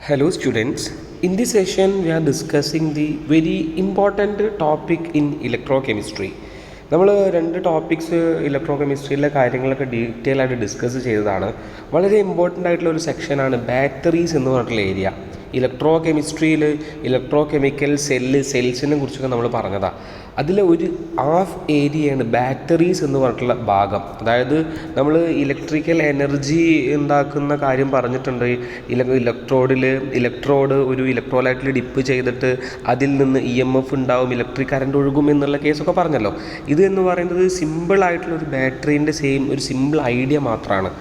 Hello students, in this session we are discussing the very important topic in electrochemistry. നമ്മൾ രണ്ട് topics electro കെമിസ്ട്രിയിലെ കാര്യങ്ങളൊക്കെ detail ആയിട്ട് discuss ചെയ്തതാണ്. വളരെ ഇമ്പോർട്ടൻ്റ് ആയിട്ടുള്ള ഒരു സെക്ഷനാണ് ബാറ്ററീസ് എന്ന് പറഞ്ഞിട്ടുള്ള ഏരിയ. ഇലക്ട്രോ കെമിസ്ട്രിയിൽ ഇലക്ട്രോ കെമിക്കൽ സെൽസിനെ കുറിച്ചൊക്കെ നമ്മൾ പറഞ്ഞതാണ്. അതിൽ ഒരു ഹാഫ് ഏരിയയാണ് ബാറ്ററീസ് എന്ന് പറഞ്ഞിട്ടുള്ള ഭാഗം. അതായത് നമ്മൾ ഇലക്ട്രിക്കൽ എനർജി ഉണ്ടാക്കുന്ന കാര്യം പറഞ്ഞിട്ടുണ്ട്. ഇലക്ട്രോഡ് ഒരു ഇലക്ട്രോലൈറ്റിൽ ഡിപ്പ് ചെയ്തിട്ട് അതിൽ നിന്ന് EMF ഉണ്ടാവും, ഇലക്ട്രിക് കറണ്ട് ഒഴുകും എന്നുള്ള കേസൊക്കെ പറഞ്ഞല്ലോ. ഇത് എന്ന് പറയുന്നത് സിമ്പിളായിട്ടുള്ള ഒരു ബാറ്ററീൻ്റെ ഒരു സിമ്പിൾ ഐഡിയ മാത്രമാണ്.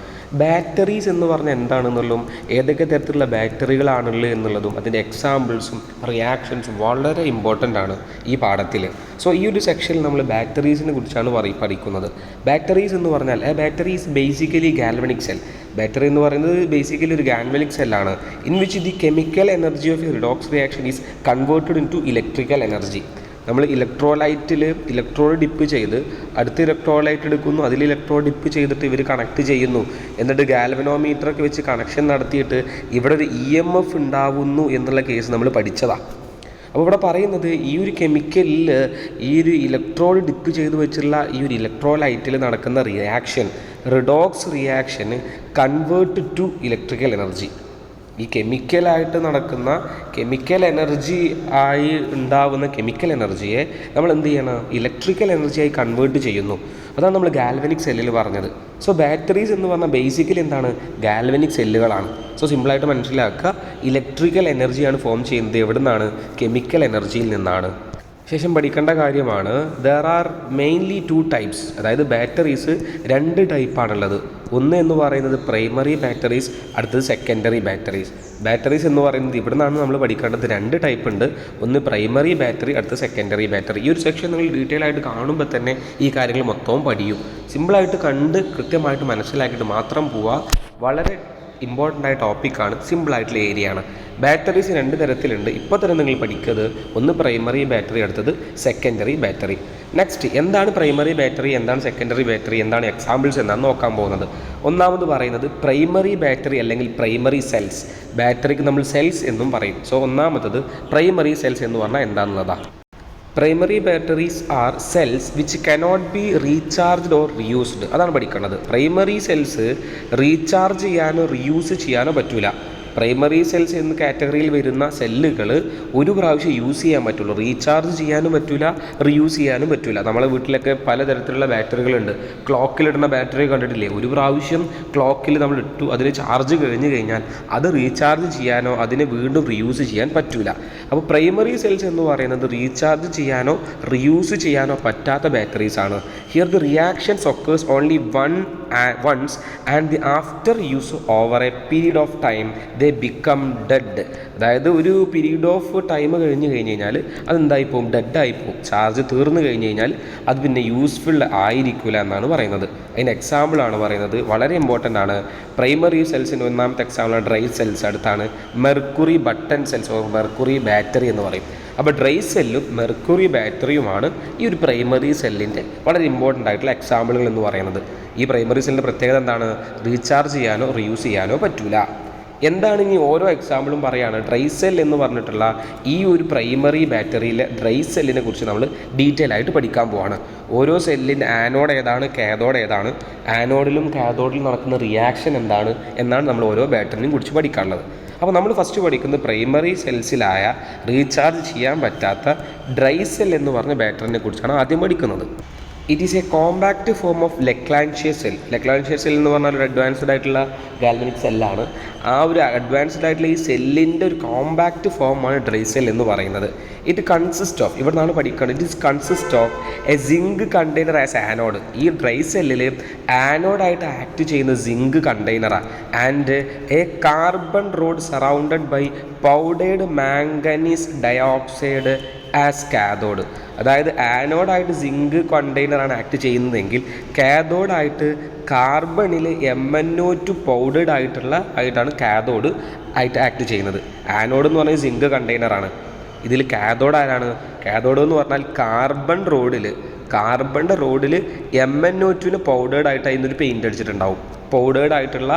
ബാറ്ററീസ് എന്ന് പറഞ്ഞാൽ എന്താണെന്നുള്ളതും ഏതൊക്കെ തരത്തിലുള്ള ബാറ്ററികളാണുള്ളത് എന്നുള്ളതും അതിൻ്റെ എക്സാമ്പിൾസും റിയാക്ഷൻസും വളരെ ഇമ്പോർട്ടൻ്റ് ആണ് ഈ പാഠത്തിൽ. സോ ഈ ഒരു സെക്ഷനിൽ നമ്മൾ ബാറ്ററീസിനെ കുറിച്ചാണ് പഠിക്കുന്നത്. ബാറ്ററീസ് എന്ന് പറഞ്ഞാൽ battery is basically galvanic cell. Battery എന്ന് പറയുന്നത് ബേസിക്കലി ഒരു ഗാൽവനിക് സെല്ലാണ് in which the chemical energy of a redox reaction is converted into electrical energy. നമ്മൾ ഇലക്ട്രോലൈറ്റിൽ ഇലക്ട്രോഡ് ഡിപ്പ് ചെയ്ത് അടുത്ത ഇലക്ട്രോലൈറ്റ് എടുക്കുന്നു, അതിൽ ഇലക്ട്രോഡ് ഡിപ്പ് ചെയ്തിട്ട് ഇവർ കണക്ട് ചെയ്യുന്നു. എന്നിട്ട് ഗാൽവനോമീറ്ററൊക്കെ വെച്ച് കണക്ഷൻ നടത്തിയിട്ട് ഇവിടെ ഒരു EMF ഉണ്ടാവുന്നു എന്നുള്ള കേസ് നമ്മൾ പഠിച്ചതാണ്. അപ്പോൾ ഇവിടെ പറയുന്നത് ഈ ഒരു കെമിക്കലിൽ ഈ ഒരു ഇലക്ട്രോഡ് ഡിപ്പ് ചെയ്ത് വെച്ചുള്ള ഈ ഒരു ഇലക്ട്രോലൈറ്റിൽ നടക്കുന്ന reaction, redox reaction convert to electrical energy. ഈ കെമിക്കലായിട്ട് നടക്കുന്ന കെമിക്കൽ എനർജി ആയി ഉണ്ടാവുന്ന കെമിക്കൽ എനർജിയെ നമ്മൾ എന്ത് ചെയ്യണം, ഇലക്ട്രിക്കൽ എനർജിയായി കൺവേർട്ട് ചെയ്യുന്നു. അതാണ് നമ്മൾ ഗാൽവനിക് സെല്ലിൽ പറഞ്ഞത്. സോ ബാറ്ററീസ് എന്ന് പറഞ്ഞാൽ ബേസിക്കലി എന്താണ്, ഗാൽവനിക് സെല്ലുകളാണ്. സോ സിമ്പിളായിട്ട് മനസ്സിലാക്കുക, ഇലക്ട്രിക്കൽ എനർജിയാണ് ഫോം ചെയ്യുന്നത്. എവിടെ നിന്നാണ്? കെമിക്കൽ എനർജിയിൽ നിന്നാണ്. ശേഷം പഠിക്കേണ്ട കാര്യമാണ്, ദർ ആർ മെയിൻലി 2 ടൈപ്സ്. അതായത് ബാറ്ററീസ് 2 ടൈപ്പാണുള്ളത്. ഒന്ന് എന്ന് പറയുന്നത് പ്രൈമറി ബാറ്ററീസ്, അടുത്തത് സെക്കൻഡറി ബാറ്ററീസ്. ബാറ്ററീസ് എന്ന് പറയുന്നത് ഇവിടെ നിന്നാണ് നമ്മൾ പഠിക്കേണ്ടത്. 2 ടൈപ്പ് ഉണ്ട്. ഒന്ന് പ്രൈമറി ബാറ്ററി, അടുത്ത സെക്കൻഡറി ബാറ്ററി. ഈ ഒരു സെക്ഷൻ നിങ്ങൾ ഡീറ്റെയിൽ ആയിട്ട് കാണുമ്പോൾ തന്നെ ഈ കാര്യങ്ങൾ മൊത്തവും പഠിയും. സിമ്പിളായിട്ട് കണ്ട് കൃത്യമായിട്ട് മനസ്സിലാക്കിയിട്ട് മാത്രം പോവുക. വളരെ ഇമ്പോർട്ടൻ്റ് ആയ ടോപ്പിക്കാണ്, സിമ്പിളായിട്ടുള്ള ഏരിയയാണ്. ബാറ്ററീസ് 2 തരത്തിലുണ്ട്. ഇപ്പോൾ തന്നെ നിങ്ങൾ പഠിക്കുന്നത് ഒന്ന് പ്രൈമറി ബാറ്ററി, അടുത്തത് സെക്കൻഡറി ബാറ്ററി. നെക്സ്റ്റ്, എന്താണ് പ്രൈമറി ബാറ്ററി, എന്താണ് സെക്കൻഡറി ബാറ്ററി, എന്താണ് എക്സാമ്പിൾസ് എന്നാണ് നോക്കാൻ പോകുന്നത്. ഒന്നാമത് പറയുന്നത് പ്രൈമറി ബാറ്ററി അല്ലെങ്കിൽ പ്രൈമറി സെൽസ്. ബാറ്ററിക്ക് നമ്മൾ സെൽസ് എന്നും പറയും. സോ ഒന്നാമത്തത് പ്രൈമറി സെൽസ് എന്ന് പറഞ്ഞാൽ എന്താണെന്നുള്ളതാണ്. Primary batteries are cells which cannot be recharged or reused. അതാണ് പഠിക്കേണ്ടത്. പ്രൈമറി സെൽസ് റീചാർജ് ചെയ്യാനോ റിയൂസ് ചെയ്യാനോ പറ്റില്ല. പ്രൈമറി സെൽസ് എന്ന കാറ്റഗറിയിൽ വരുന്ന സെല്ലുകൾ ഒരു പ്രാവശ്യം യൂസ് ചെയ്യാൻ പറ്റുള്ളൂ. റീചാർജ് ചെയ്യാനും പറ്റില്ല, റിയൂസ് ചെയ്യാനും പറ്റില്ല. നമ്മളെ വീട്ടിലൊക്കെ പലതരത്തിലുള്ള ബാറ്ററികളുണ്ട്. ക്ലോക്കിലിടുന്ന ബാറ്ററി കണ്ടിട്ടില്ലേ? ഒരു പ്രാവശ്യം ക്ലോക്കിൽ നമ്മൾ ഇട്ടു, അതിന് ചാർജ് കഴിഞ്ഞ് കഴിഞ്ഞാൽ അത് റീചാർജ് ചെയ്യാനോ അതിനെ വീണ്ടും റിയൂസ് ചെയ്യാൻ പറ്റില്ല. അപ്പോൾ പ്രൈമറി സെൽസ് എന്ന് പറയുന്നത് റീചാർജ് ചെയ്യാനോ റിയൂസ് ചെയ്യാനോ പറ്റാത്ത ബാറ്ററീസ് ആണ്. Here the reactions occurs only once and after use over a period of time they become dead. അതായത് ഒരു പീരീഡ് ഓഫ് ടൈം കഴിഞ്ഞ് കഴിഞ്ഞാൽ അതെന്തായി പോകും? ഡെഡായി പോകും. ചാർജ് തീർന്നു കഴിഞ്ഞ് കഴിഞ്ഞാൽ അത് പിന്നെ യൂസ്ഫുൾ ആയിരിക്കില്ല എന്നാണ് പറയുന്നത്. അതിന് എക്സാമ്പിളാണ് പറയുന്നത്, വളരെ ഇമ്പോർട്ടൻ്റ് ആണ്. പ്രൈമറി സെൽസിന് ഒന്നാമത്തെ എക്സാമ്പിളാണ് ഡ്രൈ സെൽസ്, അടുത്താണ് mercury button cells, mercury battery എന്ന് പറയും. അപ്പോൾ ഡ്രൈ സെല്ലും മെർക്കുറി ബാറ്ററിയുമാണ് ഈ ഒരു പ്രൈമറി സെല്ലിൻ്റെ വളരെ ഇമ്പോർട്ടൻ്റ് ആയിട്ടുള്ള എക്സാമ്പിളുകൾ എന്ന് പറയുന്നത്. ഈ പ്രൈമറി സെല്ലിൻ്റെ പ്രത്യേകത എന്താണ്? റീചാർജ് ചെയ്യാനോ റിയൂസ് ചെയ്യാനോ പറ്റില്ല. എന്താണ് ഇനി ഓരോ എക്സാമ്പിളും പറയുകയാണ്. ഡ്രൈ സെൽ എന്ന് പറഞ്ഞിട്ടുള്ള ഈ ഒരു പ്രൈമറി ബാറ്ററിയിലെ ഡ്രൈ സെല്ലിനെ കുറിച്ച് നമ്മൾ ഡീറ്റെയിൽ ആയിട്ട് പഠിക്കാൻ പോവാണ്. ഓരോ സെല്ലിൻ്റെ ആനോഡ് ഏതാണ്, കാഥോഡ് ഏതാണ്, ആനോഡിലും കാഥോഡിലും നടക്കുന്ന റിയാക്ഷൻ എന്താണ് എന്നാണ് നമ്മൾ ഓരോ ബാറ്ററിനെയും കുറിച്ച് പഠിക്കാനുള്ളത്. അപ്പോൾ നമ്മൾ ഫസ്റ്റ് പഠിക്കുന്നത് പ്രൈമറി സെൽസിലായ റീചാർജ് ചെയ്യാൻ പറ്റാത്ത ഡ്രൈ സെൽ എന്ന് പറഞ്ഞ ബാറ്ററിനെ കുറിച്ചാണ് ആദ്യം പഠിക്കുന്നത്. It is a compact form of Leclanche cell. Leclanche cell എന്ന് പറഞ്ഞാൽ ഒരു അഡ്വാൻസ്ഡ് ആയിട്ടുള്ള ഗാൽവനിക് സെല്ലാണ്. ആ ഒരു അഡ്വാൻസ്ഡ് ആയിട്ടുള്ള ഈ സെല്ലിൻ്റെ ഒരു കോമ്പാക്റ്റ് ഫോമാണ് ഡ്രൈ സെൽ എന്ന് പറയുന്നത്. ഇറ്റ് കൺസിസ്റ്റ് ഓഫ്, ഇവിടെ നിന്നാണ് പഠിക്കുന്നത്, it is consist of a zinc container as anode. ഈ ഡ്രൈ സെല്ലിൽ ആനോഡായിട്ട് ആക്ട് ചെയ്യുന്ന സിങ്ക് കണ്ടെയ്നറാണ്. And a carbon rod surrounded by powdered manganese dioxide as cathode. അതായത് ആനോഡായിട്ട് സിങ്ക് കണ്ടെയ്നറാണ് ആക്ട് ചെയ്യുന്നതെങ്കിൽ കാഥോഡായിട്ട് കാർബണിൽ MnO2 പൗഡേർഡ് ആയിട്ടാണ് കാഥോഡ് ആയിട്ട് ആക്ട് ചെയ്യുന്നത്. ആനോഡ് എന്ന് പറഞ്ഞാൽ സിങ്ക് കണ്ടെയ്നറാണ്. ഇതിൽ കാഥോഡ് ആരാണ്? കാഥോഡ് എന്ന് പറഞ്ഞാൽ കാർബണിൻ്റെ റോഡിൽ MnO2 പൗഡേർഡ് ആയിട്ട് അതിനൊരു പെയിൻ്റ് അടിച്ചിട്ടുണ്ടാവും. പൗഡേർഡ് ആയിട്ടുള്ള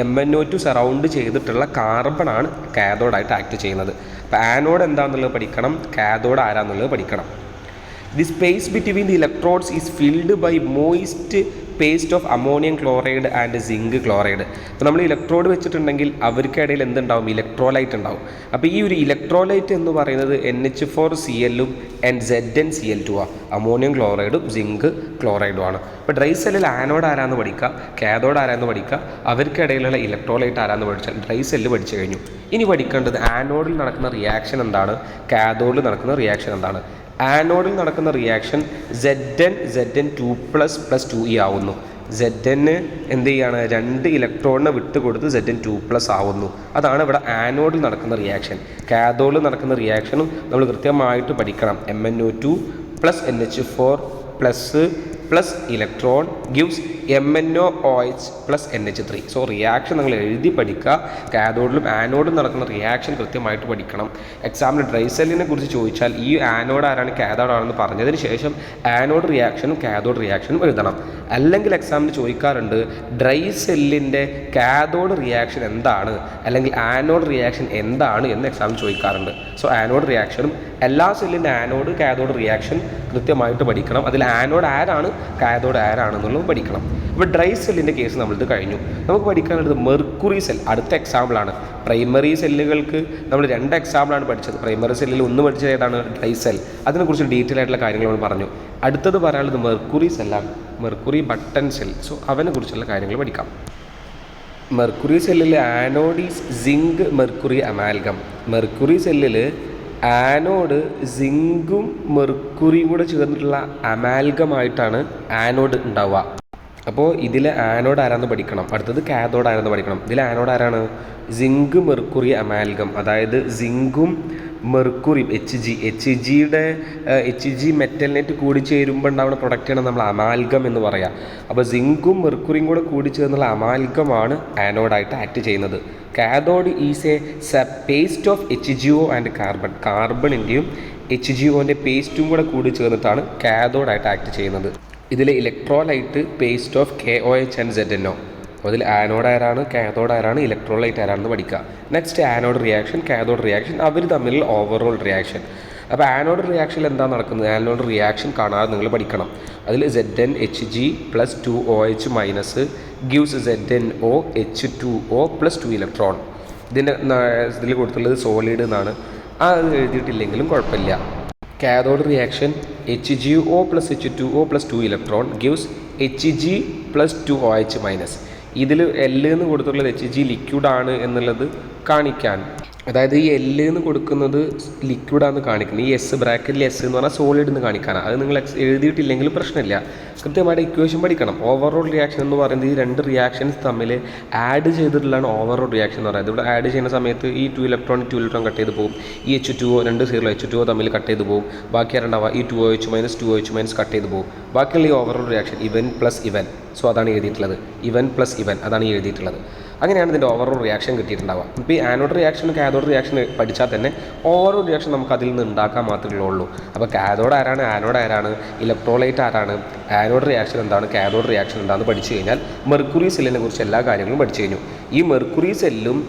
MnO2 സറൗണ്ട് ചെയ്തിട്ടുള്ള കാർബണാണ് കാഥോഡായിട്ട് ആക്ട് ചെയ്യുന്നത്. അപ്പോൾ ആനോഡ് എന്താണെന്നുള്ളത് പഠിക്കണം, കാഥോഡ് ആരാന്നുള്ളത് പഠിക്കണം. The space between the electrodes is filled by moist paste of ammonium chloride and zinc chloride. അപ്പോൾ നമ്മൾ ഇലക്ട്രോഡ് വെച്ചിട്ടുണ്ടെങ്കിൽ അവർക്കിടയിൽ എന്തുണ്ടാവും, ഇലക്ട്രോലൈറ്റ് ഉണ്ടാവും. അപ്പോൾ ഈ ഒരു ഇലക്ട്രോലൈറ്റ് എന്ന് പറയുന്നത് NH4Cl ആൻഡ് ZnCl2 ആണ്. അമോണിയം ക്ലോറൈഡും സിങ്ക് ക്ലോറൈഡും ആണ്. അപ്പോൾ ഡ്രൈ സെല്ലിൽ ആനോഡ് ആരാന്ന് പഠിക്കുക, കാഥോഡ് ആരാന്ന് പഠിക്കുക, അവർക്കിടയിലുള്ള ഇലക്ട്രോലൈറ്റ് ആരാന്ന് പഠിച്ചാൽ ഡ്രൈ സെല്ല് പഠിച്ചു കഴിഞ്ഞു. ഇനി പഠിക്കേണ്ടത് ആനോഡിൽ നടക്കുന്ന റിയാക്ഷൻ എന്താണ്, കാഥോഡിൽ നടക്കുന്ന റിയാക്ഷൻ എന്താണ്. ആനോഡിൽ നടക്കുന്ന റിയാക്ഷൻ Zn2++2e ആവുന്നു. Zn എന്ത് ചെയ്യാണ്, 2 ഇലക്ട്രോണിനെ വിട്ട് കൊടുത്ത് Zn2+ ആവുന്നു. അതാണ് ഇവിടെ ആനോഡിൽ നടക്കുന്ന റിയാക്ഷൻ. കാഥോഡിൽ നടക്കുന്ന റിയാക്ഷനും നമ്മൾ കൃത്യമായിട്ട് പഠിക്കണം. MnO2 + NH4 + electron gives MnOH + NH3. So reaction നിങ്ങൾ എഴുതി പഠിക്കുക. കാഥോഡിലും ആനോഡിലും നടക്കുന്ന റിയാക്ഷൻ കൃത്യമായിട്ട് പഠിക്കണം. എക്സാമിന് ഡ്രൈ സെല്ലിനെ കുറിച്ച് ചോദിച്ചാൽ ഈ ആനോഡ് ആരാണ് കാഥോഡ് ആണെന്ന് പറഞ്ഞതിന് ശേഷം ആനോഡ് റിയാക്ഷനും കാഥോഡ് റിയാക്ഷനും എഴുതണം. അല്ലെങ്കിൽ എക്സാമിന് ചോദിക്കാറുണ്ട് ഡ്രൈ സെല്ലിൻ്റെ കാഥോഡ് റിയാക്ഷൻ എന്താണ് അല്ലെങ്കിൽ ആനോഡ് റിയാക്ഷൻ എന്താണ് എന്ന് എക്സാമിന് ചോദിക്കാറുണ്ട്. സോ ആനോഡ് റിയാക്ഷനും എല്ലാ സെല്ലിൻ്റെ ആനോഡ് കാഥോഡ് റിയാക്ഷൻ കൃത്യമായിട്ട് പഠിക്കണം. അതിൽ ആനോഡ് ആരാണ് കാഥോഡ് ആരാണെന്നുള്ളത് പഠിക്കണം. ഇപ്പോൾ ഡ്രൈ സെല്ലിൻ്റെ കേസ് നമ്മളിത് കഴിഞ്ഞു. നമുക്ക് പഠിക്കാനുള്ളത് മെർക്കുറി സെൽ. അടുത്ത എക്സാമ്പിളാണ്. പ്രൈമറി സെല്ലുകൾക്ക് നമ്മൾ 2 എക്സാമ്പിളാണ് പഠിച്ചത്. പ്രൈമറി സെല്ലിൽ ഒന്ന് പഠിച്ചത് ഏതാണ്, ഡ്രൈ സെൽ. അതിനെക്കുറിച്ച് ഡീറ്റെയിൽ ആയിട്ടുള്ള കാര്യങ്ങൾ നമ്മൾ പറഞ്ഞു. അടുത്തത് പറയാനുള്ളത് മെർക്കുറി സെല്ലാണ്, മെർക്കുറി ബട്ടൺ സെൽ. സോ അവനെ കുറിച്ചുള്ള കാര്യങ്ങൾ പഠിക്കാം. മെർക്കുറി സെല്ലിൽ anode is zinc mercury amalgam. Mercury സെല്ലിൽ ആനോഡ് സിങ്കും മെർക്കുറിയും കൂടെ ചേർന്നിട്ടുള്ള അമാൽഗമായിട്ടാണ് ആനോഡ് ഉണ്ടാവുക. അപ്പോൾ ഇതിൽ ആനോഡ് ആരാന്ന് പഠിക്കണം. അടുത്തത് കാഥോഡ് ആരാന്ന് പഠിക്കണം. ഇതിൽ ആനോഡ് ആരാണ്, സിങ്ക് മെർക്കുറി അമാൽഗം. അതായത് സിങ്കും മെർക്കുറിയും HG മെറ്റലിനെറ്റ് കൂടി ചേരുമ്പോൾ ഉണ്ടാവുന്ന പ്രൊഡക്റ്റാണ് നമ്മൾ അമാൽഗം എന്ന് പറയുക. അപ്പോൾ സിങ്കും മെർക്കുറിയും കൂടെ കൂടി ചേർന്നുള്ള അമാൽഗമാണ് ആനോഡായിട്ട് ആക്ട് ചെയ്യുന്നത്. Cathode is a paste of HgO and carbon. കാർബണിൻ്റെയും HgOൻ്റെ പേസ്റ്റും കൂടെ കൂടി ചേർന്നിട്ടാണ് കാഥോഡായിട്ട് ആക്ട് ചെയ്യുന്നത്. ഇതിൽ electrolyte paste of KOH and ZnO. അതിൽ ആനോഡ് ആരാണ്, കാഥോഡ് ആരാണ്, ഇലക്ട്രോലൈറ്റ് ആരാണെന്ന് പഠിക്കുക. Next anode reaction, cathode reaction, അവർ തമ്മിലുള്ള ഓവറോൾ റിയാക്ഷൻ. അപ്പോൾ ആനോഡ് റിയാക്ഷനിൽ എന്താ നടക്കുന്നത്, ആനോഡ് റിയാക്ഷൻ കാണാതെ നിങ്ങൾ പഠിക്കണം. അതിൽ ZnHg + 2OH- gives ZnOH2O + 2 electron. ഇതിൽ കൊടുത്തുള്ളത് സോളിഡ് എന്നാണ്. അത് എഴുതിയിട്ടില്ലെങ്കിലും കുഴപ്പമില്ല. Cathode reaction HgO + H2O + 2 electron gives Hg + 2OH-. ഇതിൽ L എന്ന് കൊടുത്തുള്ളത് Hg ലിക്വിഡാണ് എന്നുള്ളത് കാണിക്കാൻ. അതായത് ഈ L എന്ന് കൊടുക്കുന്നത് ലിക്വിഡാണെന്ന് കാണിക്കുന്നത്. ഈ ബ്രാക്കറ്റിൽ S എന്ന് പറഞ്ഞാൽ സോളിഡ് എന്ന് കാണിക്കാനാണ്. അത് നിങ്ങൾ എഴുതിയിട്ടില്ലെങ്കിലും പ്രശ്നമില്ല. കൃത്യമായിട്ട് ഇക്വേഷൻ പഠിക്കണം. ഓവറോൾ റിയാക്ഷൻ എന്ന് പറയുന്നത് ഈ 2 റിയാക്ഷൻസ് തമ്മിൽ ആഡ് ചെയ്തിട്ടുള്ളതാണ് ഓവറോൾ റിയാക്ഷൻ എന്ന് പറയുന്നത്. ഇവിടെ ആഡ് ചെയ്യുന്ന സമയത്ത് ഈ 2 ഇലക്ട്രോൺ കട്ട് ചെയ്ത് പോകും. ഈ H2O 2 സീറോ H2O തമ്മിൽ കട്ട് ചെയ്ത് പോകും. ബാക്കി ആരുണ്ടാവുക ഈ 2OH- കട്ട് ചെയ്ത് പോകും. ബാക്കിയുള്ള ഈ ഓവറോൾ റിയാക്ഷൻ ഇവൻ പ്ലസ് ഇവൻ. സോ അതാണ് എഴുതിയിട്ടുള്ളത്. ഇവൻ പ്ലസ് ഇവൻ അതാണ് എഴുതിയിട്ടുള്ളത്. അങ്ങനെയാണ് ഇതിൻ്റെ ഓവറോൾ റിയാക്ഷൻ കിട്ടിയിട്ടുണ്ടാവുക. ഇപ്പോൾ ഈ ആനോഡ് റിയാക്ഷനും കാഥോഡ് റിയാക്ഷൻ പഠിച്ചാൽ തന്നെ ഓവറോൾ റിയാക്ഷൻ നമുക്ക് അതിൽ നിന്ന് ഉണ്ടാക്കാൻ മാത്രമേ ഉള്ളൂ. അപ്പോൾ കാഥോഡ് ആരാണ്, ആനോഡ് ആരാണ്, ഇലക്ട്രോലൈറ്റ് ആരാണ്, ആനോഡ് റിയാക്ഷൻ എന്താണ്, കാഥോഡ് റിയാക്ഷൻ എന്താണെന്ന് പഠിച്ചു കഴിഞ്ഞാൽ മെർക്കുറി സെല്ലിനെ കുറിച്ച് എല്ലാ കാര്യങ്ങളും പഠിച്ചു കഴിഞ്ഞു. ഈ മെർക്കുറി സെല്ലും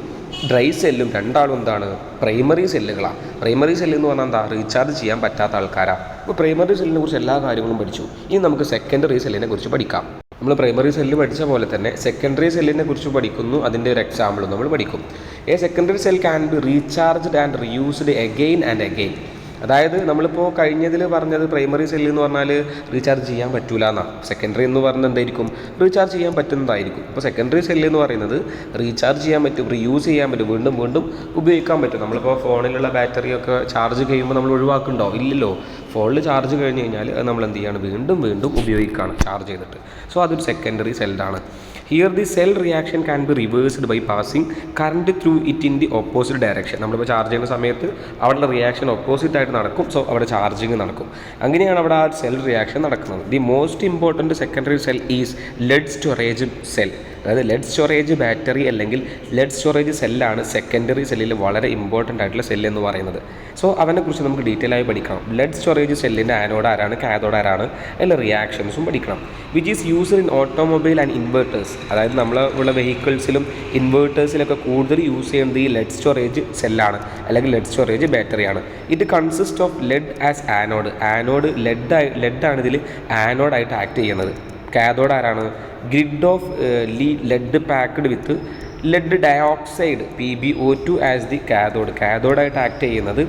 ഡ്രൈ സെല്ലും രണ്ടാളും എന്താണ്, പ്രൈമറി സെല്ലുകളാണ്. പ്രൈമറി സെല്ല് എന്ന് പറഞ്ഞാൽ എന്താ, റീചാർജ് ചെയ്യാൻ പറ്റാത്ത ആൾക്കാരാണ്. അപ്പോൾ പ്രൈമറി സെല്ലിനെ കുറിച്ച് എല്ലാ കാര്യങ്ങളും പഠിച്ചു. ഇനി നമുക്ക് സെക്കൻഡറി സെല്ലിനെ കുറിച്ച് പഠിക്കാം. നമ്മൾ പ്രൈമറി സെല്ല് പഠിച്ച പോലെ തന്നെ സെക്കൻഡറി സെല്ലിനെ കുറിച്ച് പഠിക്കുന്നു. അതിൻ്റെ ഒരു എക്സാമ്പിളും നമ്മൾ പഠിക്കും. A secondary cell can be recharged and reused again and again. അതായത് നമ്മളിപ്പോൾ കഴിഞ്ഞതിൽ പറഞ്ഞത് പ്രൈമറി സെല്ല് എന്ന് പറഞ്ഞാൽ റീചാർജ് ചെയ്യാൻ പറ്റൂല എന്നാണ്. സെക്കൻഡറി എന്ന് പറഞ്ഞാൽ എന്തായിരിക്കും, റീചാർജ് ചെയ്യാൻ പറ്റുന്നതായിരിക്കും. ഇപ്പോൾ സെക്കൻഡറി സെല്ല് എന്ന് പറയുന്നത് റീചാർജ് ചെയ്യാൻ പറ്റും, റീയൂസ് ചെയ്യാൻ പറ്റും, വീണ്ടും വീണ്ടും ഉപയോഗിക്കാൻ പറ്റും. നമ്മളിപ്പോൾ ഫോണിലുള്ള ബാറ്ററിയൊക്കെ ചാർജ് കഴിയുമ്പോൾ നമ്മൾ ഒഴിവാക്കുന്നുണ്ടോ, ഇല്ലല്ലോ. ഫോണിൽ ചാർജ് കഴിഞ്ഞ് കഴിഞ്ഞാൽ അത് നമ്മൾ എന്ത് ചെയ്യാണ്, വീണ്ടും വീണ്ടും ഉപയോഗിക്കുകയാണ് ചാർജ് ചെയ്തിട്ട്. സോ അതൊരു സെക്കൻഡറി സെല്ലാണ്. Here the cell reaction can be reversed by passing current through it in the opposite direction. നമ്മളിപ്പോൾ ചാർജ് ചെയ്യുന്ന സമയത്ത് അവിടെ റിയാക്ഷൻ ഓപ്പോസിറ്റ് ആയിട്ട് നടക്കും. സോ അവിടെ ചാർജിങ് നടക്കും. അങ്ങനെയാണ് അവിടെ ആ സെൽ റിയാക്ഷൻ നടക്കുന്നത്. The most important secondary cell is lead storage cell. അതായത് ലെഡ് സ്റ്റോറേജ് ബാറ്ററി അല്ലെങ്കിൽ ലെഡ് സ്റ്റോറേജ് സെല്ലാണ് സെക്കൻഡറി സെല്ലിൽ വളരെ ഇമ്പോർട്ടൻ്റ് ആയിട്ടുള്ള സെല്ല് എന്ന് പറയുന്നത്. സോ അവനെക്കുറിച്ച് നമുക്ക് ഡീറ്റെയിൽ ആയി പഠിക്കണം. ലെഡ് സ്റ്റോറേജ് സെല്ലിൻ്റെ ആനോഡ് ആരാണ്, കാഥോഡ് ആരാണ്, അതിലെ റിയാക്ഷൻസും പഠിക്കണം. Which is used in automobile and inverters. അതായത് നമ്മൾ ഉള്ള വെഹിക്കിൾസിലും ഇൻവേർട്ടേഴ്സിലൊക്കെ കൂടുതൽ യൂസ് ചെയ്യുന്നത് ഈ ലെഡ് സ്റ്റോറേജ് സെല്ലാണ് അല്ലെങ്കിൽ ലെഡ് സ്റ്റോറേജ് ബാറ്ററിയാണ്. It consist of lead as anode. Anode ലെഡാണ് ഇതിൽ ആനോഡായിട്ട് ആക്ട് ചെയ്യുന്നത്. കാഥോഡ് ആരാണ്, grid of lead packed with lead dioxide PbO2 as the cathode. കാഥോഡായിട്ട് ആക്ട് ചെയ്യുന്നത്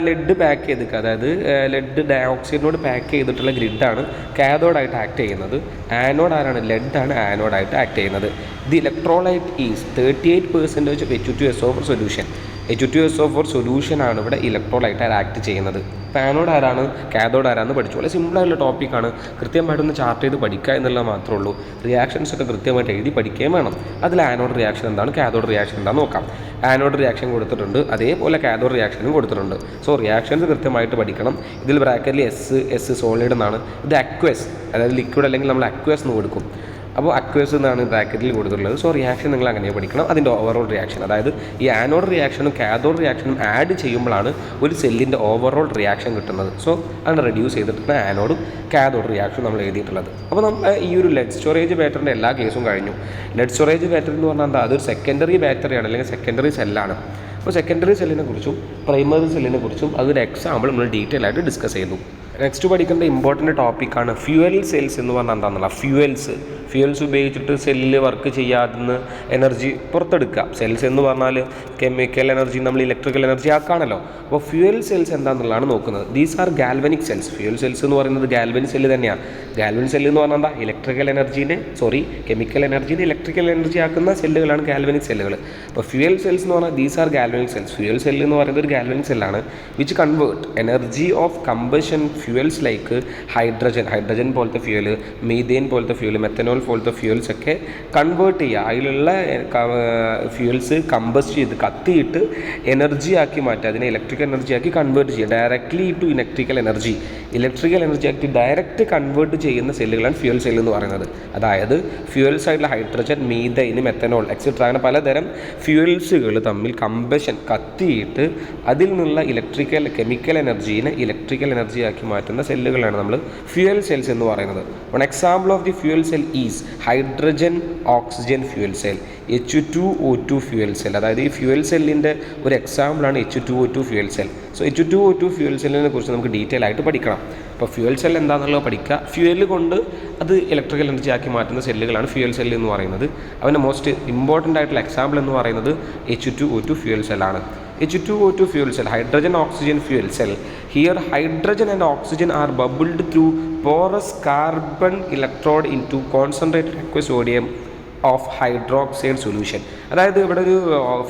ലെഡ് പാക്ക് ചെയ്തിട്ട്, അതായത് ലെഡ് ഡയോക്സൈഡിനോട് പാക്ക് ചെയ്തിട്ടുള്ള ഗ്രിഡാണ് കാഥോഡായിട്ട് ആക്ട് ചെയ്യുന്നത്. ആനോഡ് ആരാണ്, ലെഡാണ് ആനോഡായിട്ട് ആക്ട് ചെയ്യുന്നത്. The electrolyte is 38% of H2SO for solution. H2SO for സൊല്യൂഷനാണ് ഇവിടെ ഇലക്ട്രോലൈറ്റ് ആക്ട് ചെയ്യുന്നത്. ആനോഡ് ആരാണ്, കാഥോഡ് ആരാന്ന് പഠിച്ചു. വളരെ സിമ്പിളായിട്ടുള്ള ടോപ്പിക്കാണ്. കൃത്യമായിട്ടൊന്ന് ചാർട്ട് ചെയ്ത് പഠിക്കുക എന്നുള്ളത് മാത്രമേ ഉള്ളൂ. റിയാക്ഷൻസൊക്കെ കൃത്യമായിട്ട് എഴുതി പഠിക്കുകയും വേണം. അതിൽ ആനോഡ് റിയാക്ഷൻ എന്താണ്, കാഥോഡ് റിയാക്ഷൻ എന്താണെന്ന് നോക്കാം. ആനോഡ് റിയാക്ഷൻ കൊടുത്തിട്ടുണ്ട്, അതേപോലെ കാഥോഡ് റിയാക്ഷനും കൊടുത്തിട്ടുണ്ട്. സോ റിയാക്ഷൻസ് കൃത്യമായിട്ട് പഠിക്കണം. ഇതിൽ ബ്രാക്കറ്റിൽ എസ് സോളിഡ് എന്നാണ്. ഇത് അക്വസ്, അതായത് ലിക്വിഡ് അല്ലെങ്കിൽ നമ്മൾ അക്വസ് എന്ന് കൊടുക്കും. അപ്പോൾ അക്വസ് എന്നാണ് ബ്രാക്കറ്റിൽ കൊടുത്തിട്ടുള്ളത്. സോ റിയാക്ഷൻ നിങ്ങൾ അങ്ങനെ പഠിക്കണം. അതിൻ്റെ ഓവറോൾ റിയാക്ഷൻ, അതായത് ഈ ആനോഡ് റിയാക്ഷനും കാഥോഡ് റിയാക്ഷനും ആഡ് ചെയ്യുമ്പോഴാണ് ഒരു സെല്ലിൻ്റെ ഓവറോൾ റിയാക്ഷൻ കിട്ടുന്നത്. സോ അത് റെഡ്യൂസ് ചെയ്തിട്ടാണ് ആനോഡും കാഥോഡ് റിയാക്ഷനും നമ്മൾ എഴുതിയിട്ടുള്ളത്. അപ്പോൾ നമ്മൾ ഈ ഒരു ലെഡ് സ്റ്റോറേജ് ബാറ്ററിൻ്റെ എല്ലാ കേസും കഴിഞ്ഞു. ലെഡ് സ്റ്റോറേജ് ബാറ്ററി എന്ന് പറഞ്ഞാൽ എന്താ, അതൊരു സെക്കൻഡറി ബാറ്ററിയാണ് അല്ലെങ്കിൽ സെക്കൻഡറി സെല്ലാണ്. അപ്പോൾ സെക്കൻഡറി സെല്ലിനെ കുറിച്ചും പ്രൈമറി സെല്ലിനെ കുറിച്ചും അതൊരു എക്സാമ്പിൾ നമ്മൾ ഡീറ്റെയിൽ ആയിട്ട് ഡിസ്കസ് ചെയ്തു. നെക്സ്റ്റ് പഠിക്കേണ്ട ഇമ്പോർട്ടൻറ്റ് ടോപ്പിക്കാണ് ഫ്യൂവൽ സെൽസ് എന്ന് പറഞ്ഞാൽ എന്താണെന്നുള്ള. ഫ്യൂവൽസ് ഉപയോഗിച്ചിട്ട് സെല്ലിൽ വർക്ക് ചെയ്യാതെ എനർജി പുറത്തെടുക്കുക. സെൽസ് എന്ന് പറഞ്ഞാൽ കെമിക്കൽ എനർജി നമ്മൾ ഇലക്ട്രിക്കൽ എനർജി ആക്കാണല്ലോ. അപ്പോൾ ഫ്യൂവൽ സെൽസ് എന്താണെന്നുള്ളതാണ് നോക്കുന്നത്. These are galvanic cells. Fuel cells എന്ന് പറയുന്നത് ഗാൽവനിക് സെല്ല് തന്നെയാണ്. ഗാൽവനിക് സെല്ല് എന്ന് പറഞ്ഞാൽ എന്താ, കെമിക്കൽ എനർജീനെ ഇലക്ട്രിക്കൽ എനർജി ആക്കുന്ന സെല്ലുകളാണ് ഗാൽവനിക് സെല്ലുകൾ. അപ്പോൾ ഫ്യൂവൽ സെൽസ് എന്ന് പറഞ്ഞാൽ these are galvanic cells. Fuel cell എന്ന് പറയുന്നത് ഒരു ഗാൽവനിക് സെല്ലാണ് which convert energy of combustion fuels like hydrogen പോലത്തെ ഫ്യൂവൽ, മീഥേൻ പോലത്തെ ഫ്യൂവൽ, മെത്തനോൾ പോലത്തെ ഫ്യൂവൽസ് ഒക്കെ കൺവേർട്ട് ചെയ്യുക. അതിലുള്ള ഫ്യൂവൽസ് കമ്പസ്റ്റ് ചെയ്ത് കത്തിയിട്ട് എനർജി ആക്കി മാറ്റുക. അതിനെ ഇലക്ട്രിക്കൽ എനർജി ആക്കി കൺവേർട്ട് ചെയ്യുക. ഡയറക്റ്റ്ലി ടു ഇലക്ട്രിക്കൽ എനർജി ആക്കി ഡയറക്റ്റ് കൺവേർട്ട് ചെയ്യുന്ന സെല്ലുകളാണ് ഫ്യൂവൽ സെല്ല് എന്ന് പറയുന്നത്. അതായത് ഫ്യൂവൽസ് ആയിട്ടുള്ള ഹൈഡ്രജൻ, മീഥൈൻ, മെത്തനോൾ എക്സെട്ര അങ്ങനെ പലതരം ഫ്യൂവൽസുകൾ തമ്മിൽ കമ്പഷൻ കത്തിയിട്ട് അതിൽ നിന്നുള്ള കെമിക്കൽ എനർജീനെ ഇലക്ട്രിക്കൽ എനർജി ആക്കി മാറ്റുന്ന സെല്ലുകളാണ് നമ്മൾ ഫ്യൂവൽ സെൽസ് എന്ന് പറയുന്നത്. One example of the fuel cell is hydrogen oxygen fuel cell, H2O2 fuel cell. അതായത് ഈ ഫ്യൂവൽ സെല്ലിൻ്റെ ഒരു എക്സാമ്പിളാണ് H2O2 fuel cell. So H2O2 fuel സെല്ലിനെ കുറിച്ച് നമുക്ക് ഡീറ്റെയിൽ ആയിട്ട് പഠിക്കണം. അപ്പോൾ ഫ്യൂവൽ സെൽ എന്താണെന്നുള്ളത് പഠിക്കുക. ഫ്യൂവൽ കൊണ്ട് അത് ഇലക്ട്രിക്കൽ എനർജി ആക്കി മാറ്റുന്ന സെല്ലുകളാണ് ഫ്യൂവൽ സെല്ല് എന്ന് പറയുന്നത്. അവൻ്റെ മോസ്റ്റ് ഇമ്പോർട്ടൻ്റ് ആയിട്ടുള്ള എക്സാമ്പിൾ എന്ന് പറയുന്നത് H2O2 ഫ്യൂവൽ സെല്ലാണ്. H2O2 fuel cell, hydrogen oxygen fuel cell. Here hydrogen and oxygen are bubbled through porous carbon electrode into concentrated aqueous sodium of hydroxide solution. അതായത് ഇവിടെ ഒരു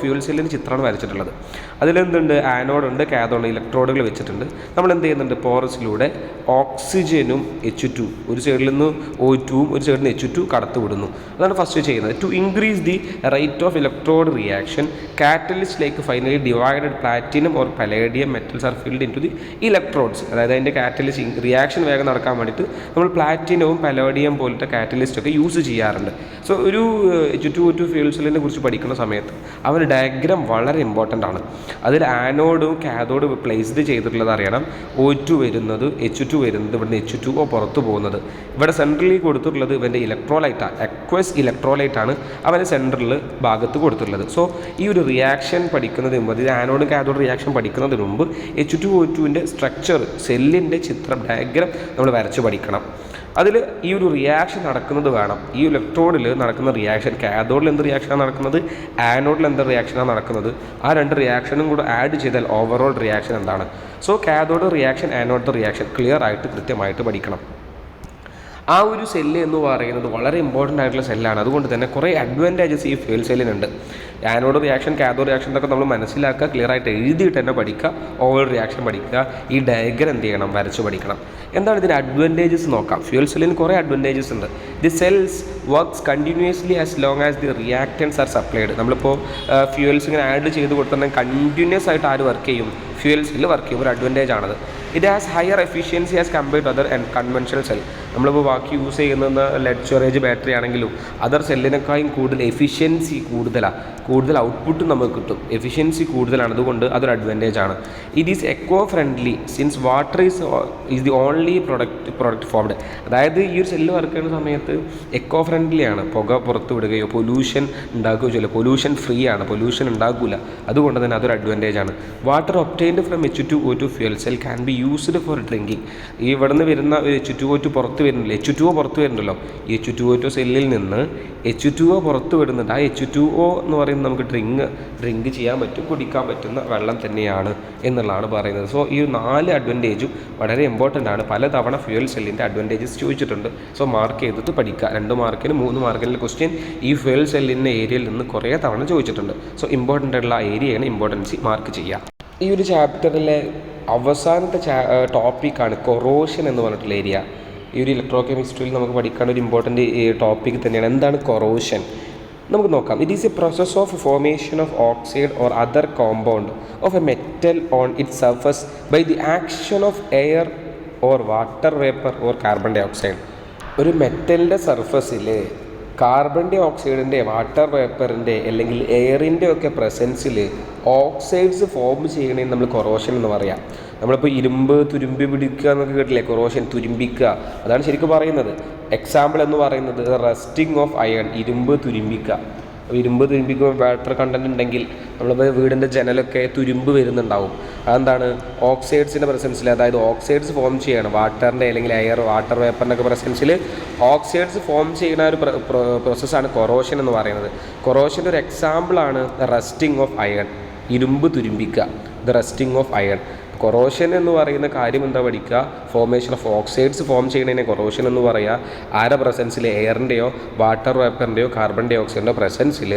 ഫ്യൂൽ സെല്ലിൻ്റെ ചിത്രമാണ് വരച്ചിട്ടുള്ളത്. അതിലെന്തുണ്ട്, ആനോഡുണ്ട്, കാഥോഡ്, ഇലക്ട്രോഡുകൾ വെച്ചിട്ടുണ്ട്. നമ്മൾ എന്ത് ചെയ്യുന്നുണ്ട്, പോറസിലൂടെ ഓക്സിജനും H2 ഒരു സൈഡിൽ നിന്ന് O2 ഒരു സൈഡിൽ നിന്ന് H2 കടത്തി വിടുന്നു. അതാണ് ഫസ്റ്റ് ചെയ്യുന്നത്. To increase the rate of electrode reaction, catalyst like finely divided platinum or palladium metals are filled in to the electrodes. അതായത് അതിൻ്റെ കാറ്റലിസ്റ്റ് റിയാക്ഷൻ വേഗം നടക്കാൻ വേണ്ടിയിട്ട് നമ്മൾ പ്ലാറ്റിനവും പലേഡിയം പോലത്തെ കാറ്റലിസ്റ്റൊക്കെ യൂസ് ചെയ്യാറുണ്ട്. സോ ഒരു H2O2 ഫ്യൂൽ സെല്ലിനെ കുറിച്ച് പഠിക്കുന്ന സമയത്ത് അവന് ഡയഗ്രാം വളരെ ഇമ്പോർട്ടൻ്റ് ആണ്. അതിൽ ആനോഡും കാഥോഡും പ്ലേസ്ഡ് ചെയ്തിട്ടുള്ളത് അറിയണം. O2 വരുന്നത്, H2 വരുന്നത്, ഇവിടുന്ന് H2O പുറത്തു പോകുന്നത്. ഇവിടെ സെൻട്രലി കൊടുത്തിട്ടുള്ളത് ഇവൻ്റെ ഇലക്ട്രോലൈറ്റാണ്, അക്വസ് ഇലക്ട്രോലൈറ്റാണ് അവൻ്റെ സെൻട്രൽ ഭാഗത്ത് കൊടുത്തിട്ടുള്ളത്. സോ ഈ ഒരു റിയാക്ഷൻ പഠിക്കുന്നതിന് മുമ്പ്, ഇത് ആനോഡും കാഥോഡ് റിയാക്ഷൻ പഠിക്കുന്നതിന് മുമ്പ് H2O2ൻ്റെ സ്ട്രക്ചർ, സെല്ലിൻ്റെ ചിത്രം, ഡയഗ്രാം നമ്മൾ വരച്ച് പഠിക്കണം. അതിൽ ഈ ഒരു റിയാക്ഷൻ നടക്കുന്നത് വേണം. ഈ ഇലക്ട്രോഡിൽ നടക്കുന്ന റിയാക്ഷൻ, കാഥോഡിൽ എന്ത് റിയാക്ഷനാണ് നടക്കുന്നത്, ആനോഡിൽ എന്ത് റിയാക്ഷനാണ് നടക്കുന്നത്, ആ രണ്ട് റിയാക്ഷനും കൂടെ ആഡ് ചെയ്താൽ ഓവറോൾ റിയാക്ഷൻ എന്താണ്. So cathode reaction, anode reaction clear ആയിട്ട് കൃത്യമായിട്ട് പഠിക്കണം. ആ ഒരു സെല്ല് എന്ന് പറയുന്നത് വളരെ ഇമ്പോർട്ടൻ്റ് ആയിട്ടുള്ള സെല്ലാണ്. അതുകൊണ്ട് തന്നെ കുറേ അഡ്വാൻറ്റേജസ് ഈ ഫ്യൂൽ സെല്ലിനുണ്ട്. ആനോഡ് റിയാക്ഷൻ, കാഥോഡ് റിയാക്ഷൻ എന്നൊക്കെ നമ്മൾ മനസ്സിലാക്കുക, ക്ലിയർ ആയിട്ട് എഴുതിയിട്ട് തന്നെ പഠിക്കുക, ഓവർ റിയാക്ഷൻ പഠിക്കുക, ഈ ഡയഗ്രം എന്ത് ചെയ്യണം, വരച്ച് പഠിക്കണം. എന്താണ് ഇതിൻ്റെ അഡ്വാൻറ്റേജസ് നോക്കാം. ഫ്യൂൽ സെല്ലിന് കുറേ അഡ്വാൻറ്റേജസ് ഉണ്ട്. The cells works continuously as long as the reactance are supplied. നമ്മളിപ്പോൾ ഫ്യൂവൽസ് ഇങ്ങനെ ആഡ് ചെയ്ത് കൊടുത്തിട്ടുണ്ടെങ്കിൽ കണ്ടിന്യൂസ് ആയിട്ട് ആര് വർക്ക് ചെയ്യും, ഫ്യൂവൽ സെല്ല് വർക്ക് ചെയ്യും. ഒരു അഡ്വാൻറ്റേജ് ആണത്. It has higher efficiency as compared to other conventional cell. നമ്മളിപ്പോൾ ബാക്കി യൂസ് ചെയ്യുന്ന ലെഡ് സ്റ്റോറേജ് ബാറ്ററി ആണെങ്കിലും അതർ സെല്ലിനേക്കാളും കൂടുതൽ എഫിഷ്യൻസി കൂടുതലാണ്, കൂടുതൽ ഔട്ട്പുട്ട് നമുക്ക് കിട്ടും, എഫിഷ്യൻസി കൂടുതലാണ്. അതുകൊണ്ട് അതൊരു അഡ്വാൻറ്റേജ് ആണ്. It is eco friendly since water is the only product formed. അതായത് ഈ ഒരു സെല്ല് വർക്ക് ചെയ്യുന്ന സമയത്ത് എക്കോ ഫ്രണ്ട്ലി ആണ്, പുക പുറത്ത് വിടുകയോ പൊല്യൂഷൻ ഉണ്ടാക്കുകയോ ചെയ്യില്ല, പൊല്യൂഷൻ ഫ്രീ ആണ്, പൊല്യൂഷൻ ഉണ്ടാകില്ല. അതുകൊണ്ട് തന്നെ അതൊരു അഡ്വാൻറ്റേജ് ആണ്. Water obtained from H2O2 fuel cell can be used for drinking. ഈ ഇവിടെ നിന്ന് വരുന്ന H2O2 പുറത്ത് വരുന്നില്ല, H2O പുറത്ത് വരുന്നുണ്ടല്ലോ, ഈ H2O2 സെല്ലിൽ നിന്ന് H2O പുറത്ത് വിടുന്നുണ്ട്. ആ H2O എന്ന് പറയുന്നത് നമുക്ക് ഡ്രിങ്ക് ചെയ്യാൻ പറ്റും, കുടിക്കാൻ പറ്റുന്ന വെള്ളം തന്നെയാണ് എന്നുള്ളതാണ് പറയുന്നത്. സോ ഈ 4 അഡ്വാൻറ്റേജും വളരെ ഇമ്പോർട്ടൻ്റ് ആണ്. പലതവണ ഫ്യൂൽ സെല്ലിൻ്റെ അഡ്വാൻറ്റേജസ് ചോദിച്ചിട്ടുണ്ട്. സോ മാർക്ക് ചെയ്തിട്ട് പഠിക്കുക. 2 മാർക്കിന് 3 മാർക്കിൻ്റെ ക്വസ്റ്റ്യൻ ഈ ഫ്യൂൽ സെല്ലിൻ്റെ ഏരിയയിൽ നിന്ന് കുറേ തവണ ചോദിച്ചിട്ടുണ്ട്. സോ ഇമ്പോർട്ടൻ്റ് ആയിട്ടുള്ള ഏരിയയാണ് ഇമ്പോർട്ടൻസി മാർക്ക് ചെയ്യുക. ഈ ഒരു ചാപ്റ്ററിലെ അവസാനത്തെ ടോപ്പിക്കാണ് കൊറോഷൻ എന്ന് പറഞ്ഞിട്ടുള്ള ഏരിയ. ഈ ഒരു ഇലക്ട്രോ കെമിസ്ട്രിയിൽ നമുക്ക് പഠിക്കാൻ ഒരു ഇമ്പോർട്ടൻ്റ് ടോപ്പിക് തന്നെയാണ്. എന്താണ് കൊറോഷൻ? നമുക്ക് നോക്കാം. It is a process of formation of oxide or other compound of a metal on it surface by the action of air or water vapour or carbon dioxide. ഒരു മെറ്റലിൻ്റെ സർഫസിൽ carbon ഡൈ ഓക്സൈഡിൻ്റെ, water വേപ്പറിൻ്റെ അല്ലെങ്കിൽ എയറിൻ്റെ ഒക്കെ പ്രസൻസിൽ oxides form ചെയ്യണേന്ന് നമ്മൾ കൊറോഷൻ എന്ന് പറയാം. നമ്മളിപ്പോൾ ഇരുമ്പ് തുരുമ്പി പിടിക്കുക എന്നൊക്കെ കേട്ടില്ലേ, കൊറോഷൻ തുരുമ്പിക്കുക, അതാണ് ശരിക്കും പറയുന്നത്. എക്സാമ്പിൾ എന്ന് പറയുന്നത് റസ്റ്റിംഗ് ഓഫ് അയൺ, ഇരുമ്പ് തുരുമ്പിക്കുക. ഇരുമ്പ് തുരുമ്പിക്കുമ്പോൾ വാട്ടർ കണ്ടൻറ്റ് ഉണ്ടെങ്കിൽ നമ്മളിപ്പോൾ വീടിൻ്റെ ജനലൊക്കെ തുരുമ്പ് വരുന്നുണ്ടാവും. അതെന്താണ്? ഓക്സൈഡ്സിൻ്റെ പ്രസൻസിൽ, അതായത് ഓക്സൈഡ്സ് ഫോം ചെയ്യണം, വാട്ടറിൻ്റെ അല്ലെങ്കിൽ എയർ വാട്ടർ വേപ്പറിൻ്റെ ഒക്കെ പ്രസൻസിൽ ഓക്സൈഡ്സ് ഫോം ചെയ്യുന്ന ഒരു പ്രോസസ്സാണ് കൊറോഷൻ എന്ന് പറയുന്നത്. കൊറോഷൻ്റെ ഒരു എക്സാമ്പിളാണ് റസ്റ്റിംഗ് ഓഫ് അയൺ, ഇരുമ്പ് തുരുമ്പിക്കുക, the rusting of iron. Corrosion എന്ന് പറയുന്ന കാര്യം എന്താ പഠിക്കുക? ഫോർമേഷൻ ഓഫ് ഓക്സൈഡ്സ് ഫോം ചെയ്യുന്നതിനെ കൊറോഷൻ എന്ന് പറയുക. ആരുടെ പ്രസൻസിൽ? എയറിൻ്റെയോ വാട്ടർ വേപ്പറിൻ്റെയോ കാർബൺ ഡൈ ഓക്സൈഡിൻ്റെ പ്രസൻസിൽ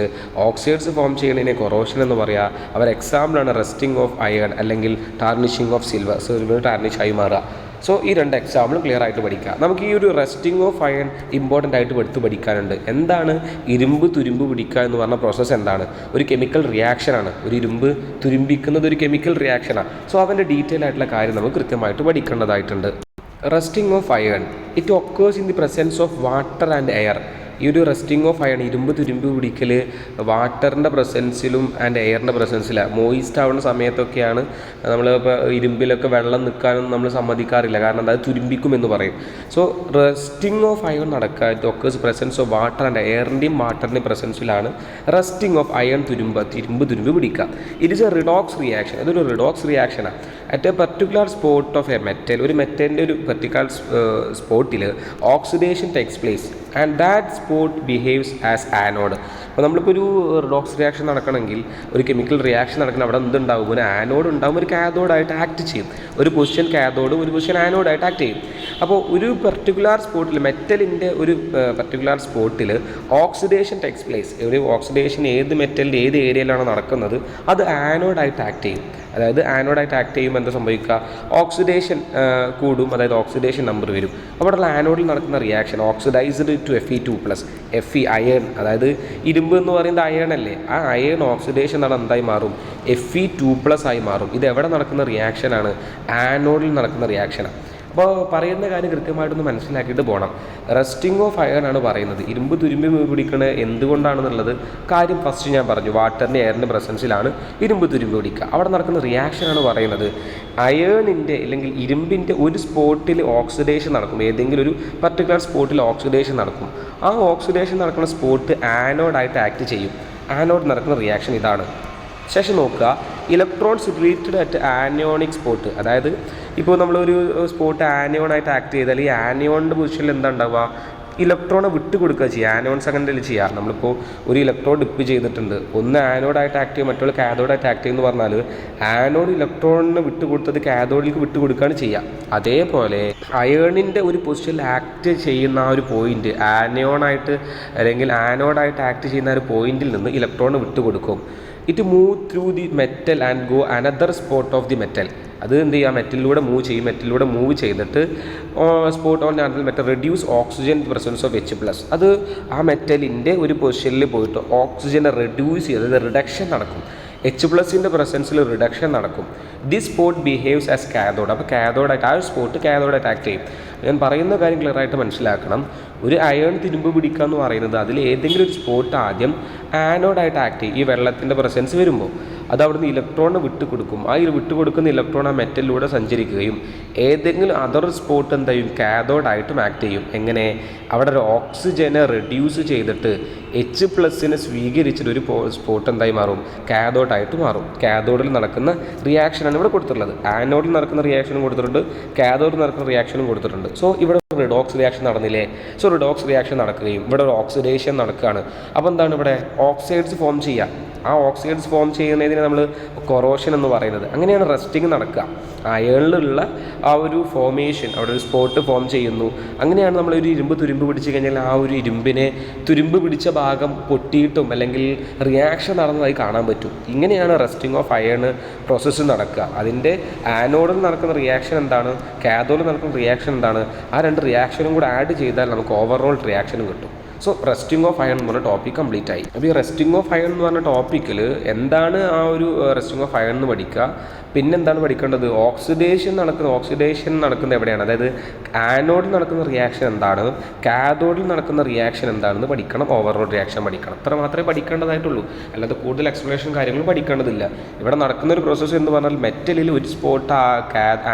ഓക്സൈഡ്സ് ഫോം ചെയ്യുന്നതിനെ കൊറോഷൻ എന്ന് പറയുക. അവർ എക്സാമ്പിളാണ് റസ്റ്റിംഗ് ഓഫ് അയൺ അല്ലെങ്കിൽ ടാർണിഷിംഗ് ഓഫ് സിൽവർ ടാർണിഷായി മാറുക. സോ ഈ 2 എക്സാമ്പിളും ക്ലിയർ ആയിട്ട് പഠിക്കുക. നമുക്ക് ഈ ഒരു റസ്റ്റിംഗ് ഓഫ് അയൺ ഇമ്പോർട്ടൻ്റ് ആയിട്ട് എടുത്ത് പഠിക്കാനുണ്ട്. എന്താണ് ഇരുമ്പ് തുരുമ്പ് പിടിക്കുക എന്ന് പറഞ്ഞ പ്രോസസ്സ്? എന്താണ്? ഒരു കെമിക്കൽ റിയാക്ഷനാണ്. ഒരു ഇരുമ്പ് തുരുമ്പിക്കുന്നത് ഒരു കെമിക്കൽ റിയാക്ഷനാണ്. സോ അവൻ്റെ ഡീറ്റെയിൽ ആയിട്ടുള്ള കാര്യം നമുക്ക് കൃത്യമായിട്ട് പഠിക്കേണ്ടതായിട്ടുണ്ട്. Rusting of iron it occurs in the presence of water and air. ഈ ഒരു റസ്റ്റിംഗ് ഓഫ് അയൺ, ഇരുമ്പ് തുരുമ്പ് പിടിക്കൽ വാട്ടറിൻ്റെ പ്രസൻസിലും ആൻഡ് എയറിൻ്റെ പ്രസൻസിലാണ്. മോയിസ്റ്റ് ആവുന്ന സമയത്തൊക്കെയാണ് നമ്മളിപ്പോൾ ഇരുമ്പിലൊക്കെ വെള്ളം നിൽക്കാനൊന്നും നമ്മൾ സമ്മതിക്കാറില്ല, കാരണം അത് തുരുമ്പിക്കുമെന്ന് പറയും. സോ റസ്റ്റിംഗ് ഓഫ് അയൺ നടക്കുക it occurs presence of water and എയറിൻ്റെയും വാട്ടറിൻ്റെയും പ്രസൻസിലാണ് റസ്റ്റിംഗ് ഓഫ് അയൺ ഇരുമ്പ് തുരുമ്പ് പിടിക്കുക. It is a redox reaction. അതൊരു റിഡോക്സ് റിയാക്ഷനാണ്. At a particular spot of a metal, ഒരു മെറ്റലിൻ്റെ ഒരു പർട്ടിക്കുലർ സ്പോട്ടിൽ oxidation takes place and that spot behaves as anode. അപ്പോൾ നമ്മളിപ്പോൾ ഒരു റിഡോക്സ് റിയാക്ഷൻ നടക്കണമെങ്കിൽ, ഒരു കെമിക്കൽ റിയാക്ഷൻ നടക്കണം, അവിടെ എന്തുണ്ടാവും? ഒരു ആനോഡ് ഉണ്ടാവും, ഒരു കാഥോഡായിട്ട് ആക്ട് ചെയ്യും. ഒരു പൊസിഷൻ കാഥോഡ്, ഒരു പൊസിഷൻ ആനോഡായിട്ട് ആക്ട് ചെയ്യും. അപ്പോൾ ഒരു പർട്ടിക്കുലർ സ്പോട്ടിൽ, മെറ്റലിൻ്റെ ഒരു പർട്ടിക്കുലർ സ്പോട്ടിൽ ഓക്സിഡേഷൻ ടേക്സ് പ്ലേസ്. ഒരു ഓക്സിഡേഷൻ ഏത് മെറ്റലിൻ്റെ ഏത് ഏരിയയിലാണ് നടക്കുന്നത് അത് ആനോഡായിട്ട് ആക്ട് ചെയ്യും. അതായത് ആനോഡായിട്ട് ആക്ട് ചെയ്യുമ്പോൾ എന്താ സംഭവിക്കുക? ഓക്സിഡേഷൻ കൂടും, അതായത് ഓക്സിഡേഷൻ നമ്പർ വരും. അവിടെയുള്ള ആനോഡിൽ നടക്കുന്ന reaction oxidised to Fe2+, Fe iron, അതായത് ഇരുമ്പ് എന്ന് പറയുന്നത് അയൺ അല്ലേ, ആ അയൺ ഓക്സിഡേഷൻ എന്തായി മാറും? Fe2+ ആയി മാറും. ഇത് എവിടെ നടക്കുന്ന റിയാക്ഷനാണ്? ആനോഡിൽ നടക്കുന്ന റിയാക്ഷനാണ്. അപ്പോൾ പറയുന്ന കാര്യം കൃത്യമായിട്ടൊന്ന് മനസ്സിലാക്കിയിട്ട് പോകണം. റസ്റ്റിംഗ് ഓഫ് അയൺ ആണ് പറയുന്നത്. ഇരുമ്പ് തുരുമ്പി പിടിക്കണത് എന്തുകൊണ്ടാണെന്നുള്ളത് കാര്യം ഫസ്റ്റ് ഞാൻ പറഞ്ഞു. വാട്ടറിൻ്റെ എയറിൻ്റെ പ്രസൻസിലാണ് ഇരുമ്പ് തുരുമ്പി പിടിക്കുക. അവിടെ നടക്കുന്ന റിയാക്ഷനാണ് പറയുന്നത്. അയേണിൻ്റെ അല്ലെങ്കിൽ ഇരുമ്പിൻ്റെ ഒരു സ്പോട്ടിൽ ഓക്സിഡേഷൻ നടക്കും, ഏതെങ്കിലും ഒരു പർട്ടിക്കുലർ സ്പോട്ടിൽ ഓക്സിഡേഷൻ നടക്കും. ആ ഓക്സിഡേഷൻ നടക്കുന്ന സ്പോട്ട് ആനോഡായിട്ട് ആക്ട് ചെയ്യും. ആനോഡ് നടക്കുന്ന റിയാക്ഷൻ ഇതാണ്. ശേഷം നോക്കുക, electrons related at anionic spot. അതായത് ഇപ്പോൾ നമ്മളൊരു സ്പോട്ട് ആനിയോണായിട്ട് ആക്ട് ചെയ്താൽ ഈ ആനിയോണിൻ്റെ പൊസിഷനിൽ എന്താ ഉണ്ടാവുക? ഇലക്ട്രോണെ വിട്ട് കൊടുക്കുക ചെയ്യുക. ആനോൺസ് അങ്ങനെ ചെയ്യുക. നമ്മളിപ്പോൾ ഒരു ഇലക്ട്രോൺ ഡിപ്പ് ചെയ്തിട്ടുണ്ട്, ഒന്ന് ആനോഡായിട്ട് ആക്ട് ചെയ്യും, മറ്റുള്ള കാഥോഡായിട്ട് ആക്ട് ചെയ്യുമെന്ന് പറഞ്ഞാൽ ആനോഡ് ഇലക്ട്രോണിനെ വിട്ട് കൊടുത്തത് കാഥോഡിലേക്ക് വിട്ട് കൊടുക്കുകയാണ് ചെയ്യുക. അതേപോലെ അയേണിൻ്റെ ഒരു പൊസിഷനിൽ ആക്ട് ചെയ്യുന്ന ആ ഒരു പോയിന്റ് ആനിയോണായിട്ട് അല്ലെങ്കിൽ ആനോഡായിട്ട് ആക്ട് ചെയ്യുന്ന ആ ഒരു പോയിന്റിൽ നിന്ന് ഇലക്ട്രോണിനെ വിട്ട് കൊടുക്കും. It move through the metal and go another spot of the metal. അത് എന്ത് ചെയ്യുക? മെറ്റലിലൂടെ മൂവ് ചെയ്യും. മെറ്റലിലൂടെ മൂവ് ചെയ്തിട്ട് spot on and metal reduce oxygen presence of H+. അത് ആ മെറ്റലിൻ്റെ ഒരു പൊസിഷനിൽ പോയിട്ട് ഓക്സിജനെ റെഡ്യൂസ് ചെയ്ത്, അതായത് റിഡക്ഷൻ നടക്കും. H+ൻ്റെ പ്രസൻസിൽ റിഡക്ഷൻ നടക്കും. This spot behaves as cathode. അപ്പോൾ കാഥോഡായിട്ട് ആ ഒരു സ്പോട്ട് കാഥോഡായിട്ട് ആക്ട് ചെയ്യും. ഞാൻ പറയുന്ന കാര്യം ക്ലിയറായിട്ട് മനസ്സിലാക്കണം. ഒരു അയൺ തിരുമ്പ് പിടിക്കുക എന്ന് പറയുന്നത് അതിൽ ഏതെങ്കിലും ഒരു സ്പോട്ട് ആദ്യം ആനോഡായിട്ട് ആക്ട് ചെയ്യും. ഈ വെള്ളത്തിൻ്റെ പ്രസൻസ് വരുമ്പോൾ അത് അവിടുന്ന് ഇലക്ട്രോണിനെ വിട്ടുകൊടുക്കും. ആ വിട്ടുകൊടുക്കുന്ന ഇലക്ട്രോൺ ആ മെറ്റലിലൂടെ സഞ്ചരിക്കുകയും ഏതെങ്കിലും അതർ സ്പോട്ട് എന്ത് ചെയ്യും, കാഥോഡായിട്ടും ആക്ട് ചെയ്യും. എങ്ങനെ? അവിടെ ഒരു ഓക്സിജനെ റെഡ്യൂസ് ചെയ്തിട്ട് H+നെ സ്വീകരിച്ചിട്ട് ഒരു സ്പോട്ട് എന്തായി മാറും, കാഥോഡായിട്ട് മാറും. കാഥോഡിൽ നടക്കുന്ന റിയാക്ഷനാണ് ഇവിടെ കൊടുത്തിട്ടുള്ളത്. ആനോഡിൽ നടക്കുന്ന റിയാക്ഷനും കൊടുത്തിട്ടുണ്ട്, കാഥോഡിൽ നടക്കുന്ന റിയാക്ഷനും കൊടുത്തിട്ടുണ്ട്. സോ ഇവിടെ റിഡോക്സ് റിയാക്ഷൻ നടന്നില്ലേ? സോ റിഡോക്സ് റിയാക്ഷൻ നടക്കുകയും ഇവിടെ ഒരു ഓക്സിഡേഷൻ നടക്കുകയാണ്. അപ്പോൾ എന്താണ് ഇവിടെ ഓക്സൈഡ്സ് ഫോം ചെയ്യുക. ആ ഓക്സൈഡ്സ് ഫോം ചെയ്യുന്നതിന് നമ്മൾ കൊറോഷൻ എന്ന് പറയുന്നത്. അങ്ങനെയാണ് റസ്റ്റിങ് നടക്കുക. അയണിലുള്ള ആ ഒരു ഫോമേഷൻ, അവിടെ ഒരു സ്പോട്ട് ഫോം ചെയ്യുന്നു. അങ്ങനെയാണ് നമ്മളൊരു ഇരുമ്പ് തുരുമ്പ് പിടിച്ച് കഴിഞ്ഞാൽ ആ ഒരു ഇരുമ്പിനെ തുരുമ്പ് പിടിച്ച ഭാഗം പൊട്ടിയിട്ടും അല്ലെങ്കിൽ റിയാക്ഷൻ നടന്നതായി കാണാൻ പറ്റും. ഇങ്ങനെയാണ് റസ്റ്റിംഗ് ഓഫ് അയൺ പ്രോസസ്സ് നടക്കുക. അതിൻ്റെ ആനോഡിൽ നടക്കുന്ന റിയാക്ഷൻ എന്താണ്, കാഥോഡിൽ നടക്കുന്ന റിയാക്ഷൻ എന്താണ്, ആ രണ്ട് റിയാക്ഷനും കൂടെ ആഡ് ചെയ്താൽ നമുക്ക് ഓവറോൾ റിയാക്ഷനും കിട്ടും. സോ റെസ്റ്റിംഗ് ഓഫ് അയൺ എന്ന് പറഞ്ഞ ടോപ്പിക് കംപ്ലീറ്റ് ആയി. അപ്പോൾ ഈ റെസ്റ്റിംഗ് ഓഫ് അയൺ എന്ന് പറഞ്ഞ ടോപ്പിക്കിൽ എന്താണ് ആ ഒരു റെസ്റ്റിംഗ് ഓഫ് അയൺ എന്ന് പഠിക്കുക. പിന്നെന്താണ് പഠിക്കേണ്ടത്, ഓക്സിഡേഷൻ നടക്കുന്ന എവിടെയാണ്, അതായത് ആനോഡിൽ നടക്കുന്ന റിയാക്ഷൻ എന്താണ്, കാഥോഡിൽ നടക്കുന്ന റിയാക്ഷൻ എന്താണെന്ന് പഠിക്കണം. ഓവറോൾ റിയാക്ഷൻ പഠിക്കണം. അത്ര മാത്രമേ പഠിക്കേണ്ടതായിട്ടുള്ളൂ. അല്ലാതെ കൂടുതൽ എക്സ്പ്ലനേഷൻ കാര്യങ്ങൾ പഠിക്കേണ്ടതില്ല. ഇവിടെ നടക്കുന്ന ഒരു പ്രോസസ്സ് എന്ന് പറഞ്ഞാൽ മെറ്റലിൽ ഒരു സ്പോട്ട്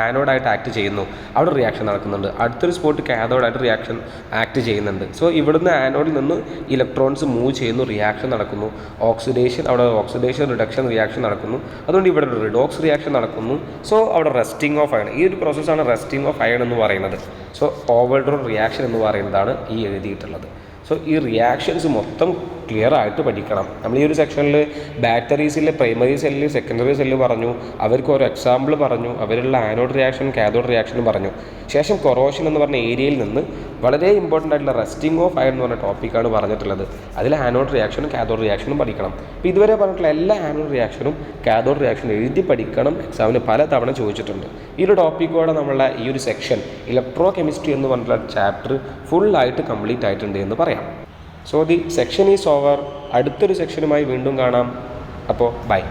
ആനോഡായിട്ട് ആക്ട് ചെയ്യുന്നു, അവിടെ റിയാക്ഷൻ നടക്കുന്നുണ്ട്. അടുത്തൊരു സ്പോട്ട് കാഥോഡായിട്ട് റിയാക്ഷൻ ആക്ട് ചെയ്യുന്നുണ്ട്. സോ ഇവിടുന്ന് ആനോഡിൽ നിന്ന് ഇലക്ട്രോൺസ് മൂവ് ചെയ്യുന്നു, റിയാക്ഷൻ നടക്കുന്നു, അവിടെ ഓക്സിഡേഷൻ റിഡക്ഷൻ റിയാക്ഷൻ നടക്കുന്നു. അതുകൊണ്ട് ഇവിടെ റിഡോക്സ് റിയാക്ഷൻ നടക്കുന്നു. സോ അവിടെ റെസ്റ്റിംഗ് ഓഫ് അയൺ, ഈ ഒരു പ്രോസസ്സാണ് റെസ്റ്റിംഗ് ഓഫ് അയൺ എന്ന് പറയുന്നത്. സോ ഓവർഡോൾ റിയാക്ഷൻ എന്ന് പറയുന്നതാണ് ഈ എഴുതിയിട്ടുള്ളത്. സോ ഈ റിയാക്ഷൻസ് മൊത്തം ക്ലിയർ ആയിട്ട് പഠിക്കണം. നമ്മൾ ഈ ഒരു സെക്ഷനിൽ ബാറ്ററീസിലെ പ്രൈമറി സെല്ല്, സെക്കൻഡറി സെല്ല് പറഞ്ഞു, അവർക്ക് ഒരു എക്സാമ്പിൾ പറഞ്ഞു, അവരുള്ള ആനോഡ് റിയാക്ഷൻ, കാഥോഡ് റിയാക്ഷനും പറഞ്ഞു. ശേഷം കൊറോഷൻ എന്ന് പറഞ്ഞ ഏരിയയിൽ നിന്ന് വളരെ ഇമ്പോർട്ടൻ്റ് ആയിട്ടുള്ള റെസ്റ്റിംഗ് ഓഫ് അയൺ എന്ന് പറഞ്ഞ ടോപ്പിക്കാണ് പറഞ്ഞിട്ടുള്ളത്. അതിൽ ആനോഡ് റിയാക്ഷനും കാഥോഡ് റിയാക്ഷനും പഠിക്കണം. അപ്പോൾ ഇതുവരെ പറഞ്ഞിട്ടുള്ള എല്ലാ ആനോഡ് റിയാക്ഷനും കാഥോഡ് റിയാക്ഷനും എഴുതി പഠിക്കണം. എക്സാമിന് പല തവണ ചോദിച്ചിട്ടുണ്ട്. ഈ ഒരു ടോപ്പിക്കോടെ നമ്മളുടെ ഈ ഒരു സെക്ഷൻ ഇലക്ട്രോ കെമിസ്ട്രി എന്ന് പറഞ്ഞിട്ടുള്ള ചാപ്റ്റർ ഫുള്ളായിട്ട് കംപ്ലീറ്റ് ആയിട്ടുണ്ട് എന്ന് പറയാം. So the section is over. അടുത്തൊരു സെക്ഷനുമായി വീണ്ടും കാണാം. അപ്പോൾ ബൈ.